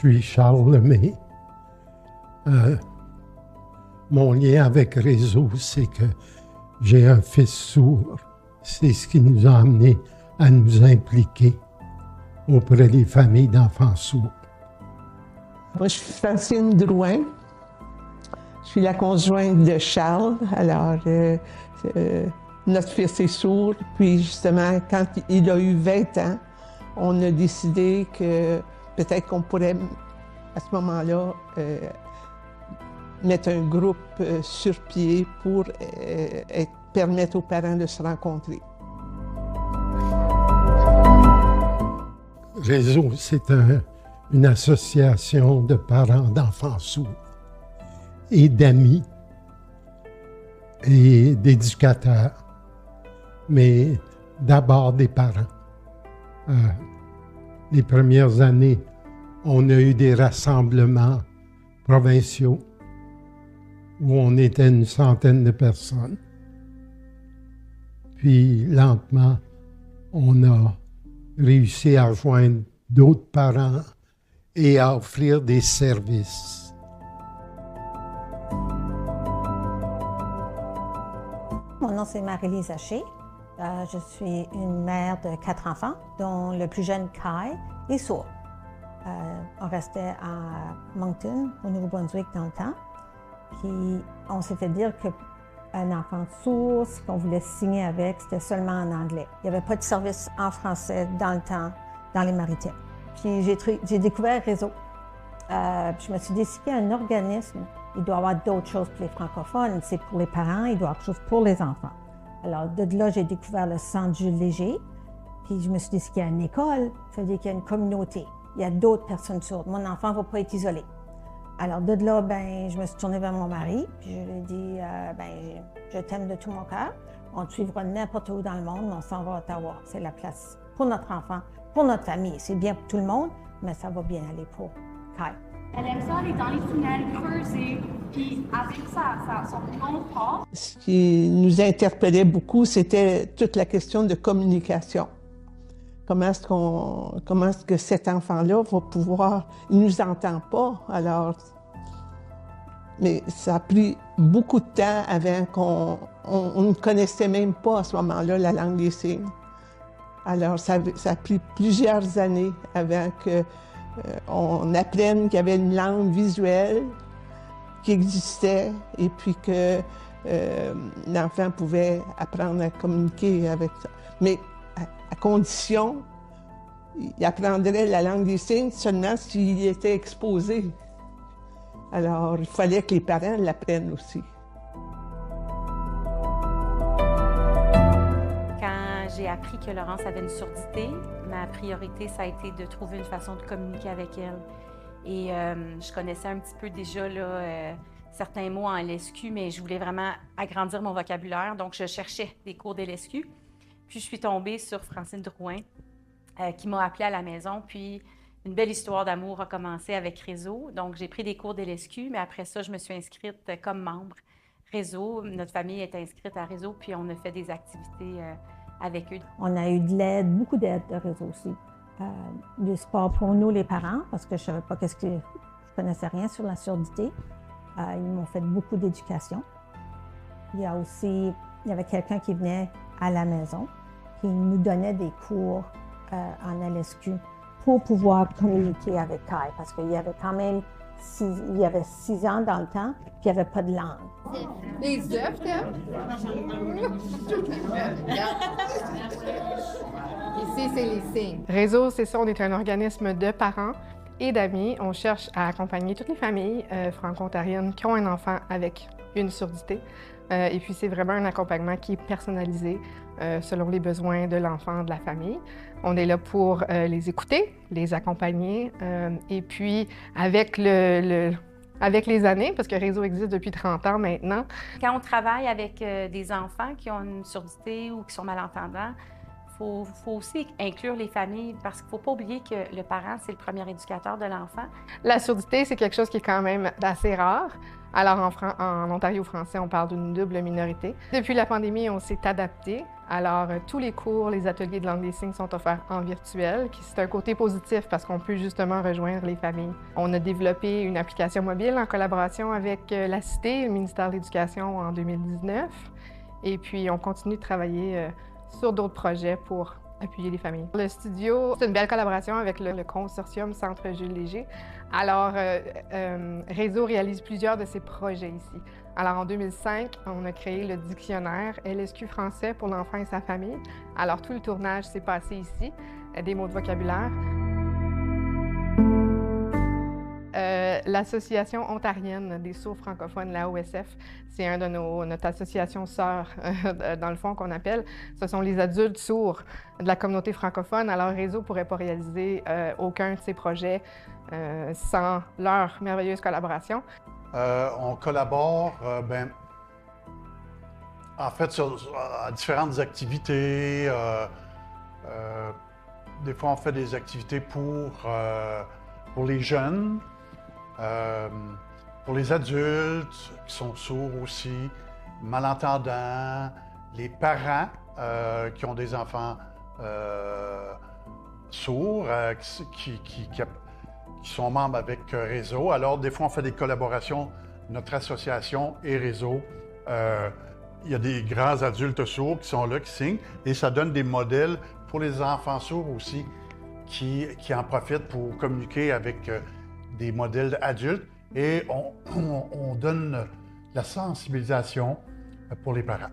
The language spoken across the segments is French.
suis Charles Lemay. Mon lien avec Réseau, c'est que j'ai un fils sourd. C'est ce qui nous a amenés à nous impliquer auprès des familles d'enfants sourds. Moi, je suis Francine Drouin. Je suis la conjointe de Charles. Alors, notre fils est sourd. Puis, justement, quand il a eu 20 ans, on a décidé que peut-être qu'on pourrait, à ce moment-là, mettre un groupe sur pied pour permettre aux parents de se rencontrer. Réseau, c'est une association de parents d'enfants sourds et d'amis et d'éducateurs, mais d'abord des parents. Les premières années, on a eu des rassemblements provinciaux où on était une centaine de personnes. Puis, lentement, on a réussi à rejoindre d'autres parents et à offrir des services. Mon nom, c'est Marie-Lise Haché. Je suis une mère de 4 enfants, dont le plus jeune, Kai, est sourd. On restait à Moncton, au Nouveau-Brunswick, dans le temps. Puis on s'est fait dire qu'un enfant sourd, ce qu'on voulait signer avec, c'était seulement en anglais. Il n'y avait pas de service en français dans le temps, dans les Maritimes. Puis j'ai découvert Réseau. Puis je me suis dit, s'il y a un organisme, il doit y avoir d'autres choses pour les francophones. C'est pour les parents, il doit y avoir quelque chose pour les enfants. Alors, de là, j'ai découvert le Centre Jules Léger. Puis je me suis dit, s'il y a une école, ça veut dire qu'il y a une communauté. Il y a d'autres personnes sourdes. Mon enfant ne va pas être isolé. Alors, de là, je me suis tournée vers mon mari, puis je lui ai dit, je t'aime de tout mon cœur. On te suivra n'importe où dans le monde, mais on s'en va à Ottawa. C'est la place pour notre enfant, pour notre famille. C'est bien pour tout le monde, mais ça va bien aller pour Kai. Elle aime ça aller dans les tunnels, creuser, puis avec son long pas. Ce qui nous interpellait beaucoup, c'était toute la question de communication. Comment est-ce que cet enfant-là va pouvoir... Il ne nous entend pas, alors... Mais ça a pris beaucoup de temps avant qu'on ne connaissait même pas à ce moment-là la langue des signes. Alors, ça a pris plusieurs années avant qu'on apprenne qu'il y avait une langue visuelle qui existait et puis que l'enfant pouvait apprendre à communiquer avec ça. Mais à condition, il apprendrait la langue des signes seulement s'il était exposé. Alors, il fallait que les parents l'apprennent aussi. Quand j'ai appris que Laurence avait une surdité, ma priorité, ça a été de trouver une façon de communiquer avec elle. Et je connaissais un petit peu déjà certains mots en LSQ, mais je voulais vraiment agrandir mon vocabulaire, donc je cherchais des cours d'LSQ. Puis je suis tombée sur Francine Drouin, qui m'a appelée à la maison, puis une belle histoire d'amour a commencé avec Réseau. Donc j'ai pris des cours d'LSQ, mais après ça, je me suis inscrite comme membre Réseau. Notre famille est inscrite à Réseau, puis on a fait des activités avec eux. On a eu de l'aide, beaucoup d'aide de Réseau aussi. Du sport pour nous, les parents, parce que je savais pas je connaissais rien sur la surdité. Ils m'ont fait beaucoup d'éducation. Il y avait quelqu'un qui venait à la maison, qui nous donnait des cours en LSQ pour pouvoir communiquer avec Kai, parce qu'il y avait quand même 6 ans dans le temps, puis il n'y avait pas de langue. Les œufs, Ici, c'est les signes. Réseau, c'est ça, on est un organisme de parents et d'amis. On cherche à accompagner toutes les familles franco-ontariennes qui ont un enfant avec une surdité. Et puis, c'est vraiment un accompagnement qui est personnalisé selon les besoins de l'enfant, de la famille. On est là pour les écouter, les accompagner. Et puis, avec les années, parce que Réseau existe depuis 30 ans maintenant. Quand on travaille avec des enfants qui ont une surdité ou qui sont malentendants, il faut aussi inclure les familles parce qu'il ne faut pas oublier que le parent, c'est le premier éducateur de l'enfant. La surdité, c'est quelque chose qui est quand même assez rare. Alors en Ontario français, on parle d'une double minorité. Depuis la pandémie, on s'est adapté. Alors tous les cours, les ateliers de langue des signes sont offerts en virtuel, c'est un côté positif parce qu'on peut justement rejoindre les familles. On a développé une application mobile en collaboration avec la Cité, le ministère de l'Éducation en 2019. Et puis on continue de travailler sur d'autres projets pour appuyer les familles. Le studio, c'est une belle collaboration avec le consortium Centre Jules Léger. Alors, Réseau réalise plusieurs de ces projets ici. Alors, en 2005, on a créé le dictionnaire LSQ français pour l'enfant et sa famille. Alors, tout le tournage s'est passé ici, des mots de vocabulaire. L'Association ontarienne des sourds francophones, la OSF, c'est un de notre association sœur, dans le fond, qu'on appelle. Ce sont les adultes sourds de la communauté francophone. Alors, Réseau ne pourrait pas réaliser aucun de ces projets sans leur merveilleuse collaboration. On collabore, en fait, à différentes activités. Des fois, on fait des activités pour les jeunes. Pour les adultes qui sont sourds aussi, malentendants, les parents qui ont des enfants sourds, qui sont membres avec Réseau. Alors, des fois, on fait des collaborations, notre association et Réseau. Il y a des grands adultes sourds qui sont là, qui signent, et ça donne des modèles pour les enfants sourds aussi, qui en profitent pour communiquer avec des modèles adultes, et on donne la sensibilisation pour les parents.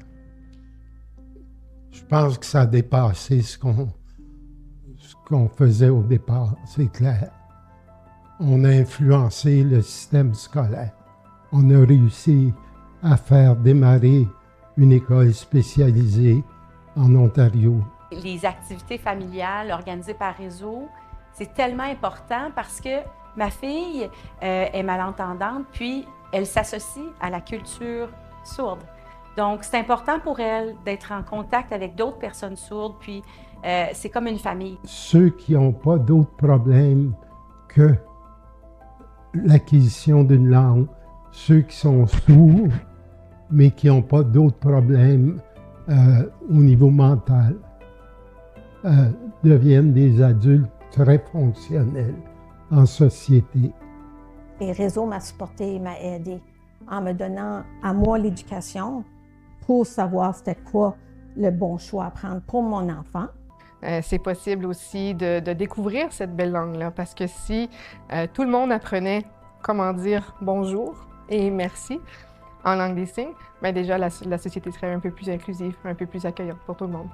Je pense que ça a dépassé ce qu'on faisait au départ, c'est clair. On a influencé le système scolaire. On a réussi à faire démarrer une école spécialisée en Ontario. Les activités familiales organisées par Réseau, c'est tellement important parce que ma fille est malentendante, puis elle s'associe à la culture sourde. Donc, c'est important pour elle d'être en contact avec d'autres personnes sourdes, puis c'est comme une famille. Ceux qui n'ont pas d'autres problèmes que l'acquisition d'une langue, ceux qui sont sourds, mais qui n'ont pas d'autres problèmes au niveau mental, deviennent des adultes très fonctionnels en société. Et Réseau m'a supporté et m'a aidé en me donnant à moi l'éducation pour savoir c'était quoi le bon choix à prendre pour mon enfant. C'est possible aussi de découvrir cette belle langue-là, parce que si tout le monde apprenait comment dire bonjour et merci en langue des signes, bien déjà la société serait un peu plus inclusive, un peu plus accueillante pour tout le monde.